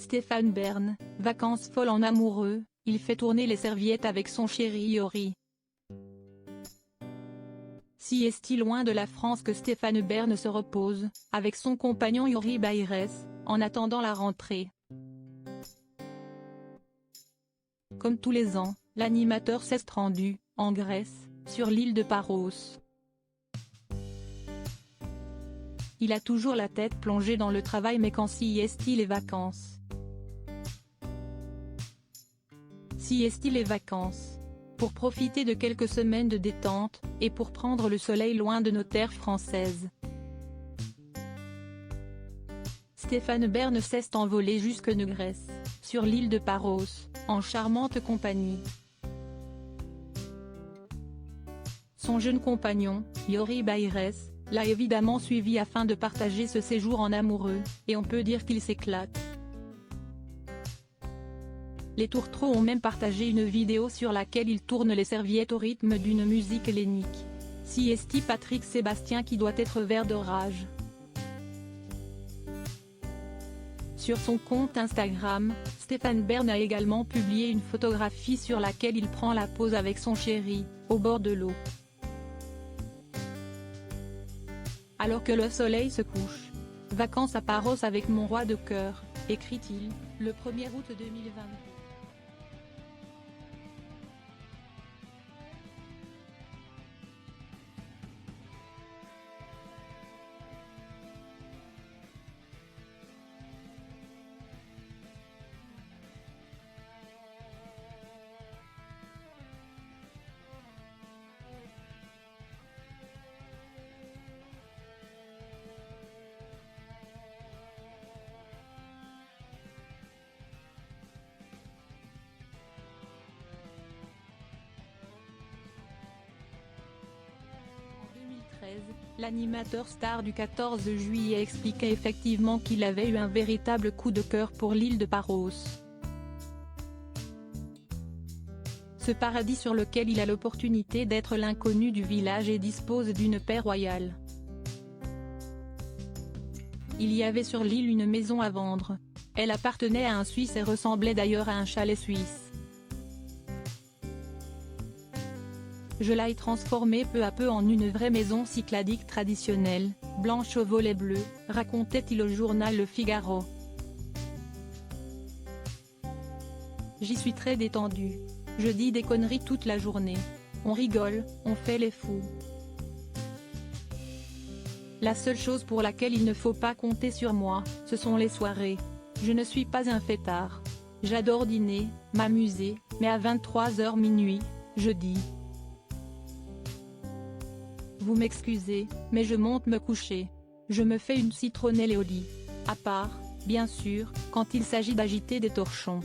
Stéphane Bern, vacances folles en amoureux, il fait tourner les serviettes avec son chéri Yori. Si est-il loin de la France que Stéphane Bern se repose, avec son compagnon Yori Bayres, en attendant la rentrée. Comme tous les ans, l'animateur s'est rendu, en Grèce, sur l'île de Paros. Il a toujours la tête plongée dans le travail, mais quand s'y est-il les vacances? Si est-il les vacances? Pour profiter de quelques semaines de détente, et pour prendre le soleil loin de nos terres françaises. Stéphane Bern s'est envolé jusque en Grèce, sur l'île de Paros, en charmante compagnie. Son jeune compagnon, Yori Bayres, l'a évidemment suivi afin de partager ce séjour en amoureux, et on peut dire qu'il s'éclate. Les tourtereaux ont même partagé une vidéo sur laquelle ils tournent les serviettes au rythme d'une musique hellénique. Si est-il Patrick Sébastien qui doit être vert de rage. Sur son compte Instagram, Stéphane Bern a également publié une photographie sur laquelle il prend la pose avec son chéri, au bord de l'eau. Alors que le soleil se couche. Vacances à Paros avec mon roi de cœur, écrit-il, le 1er août 2020. L'animateur star du 14 juillet expliquait effectivement qu'il avait eu un véritable coup de cœur pour l'île de Paros. Ce paradis sur lequel il a l'opportunité d'être l'inconnu du village et dispose d'une paix royale. Il y avait sur l'île une maison à vendre. Elle appartenait à un Suisse et ressemblait d'ailleurs à un chalet suisse. Je l'ai transformée peu à peu en une vraie maison cycladique traditionnelle, blanche aux volets bleus, racontait-il au journal Le Figaro. J'y suis très détendu. Je dis des conneries toute la journée. On rigole, on fait les fous. La seule chose pour laquelle il ne faut pas compter sur moi, ce sont les soirées. Je ne suis pas un fêtard. J'adore dîner, m'amuser, mais à 23h minuit, je dis. Vous m'excusez, mais je monte me coucher. Je me fais une citronnelle au lit. À part, bien sûr, quand il s'agit d'agiter des torchons.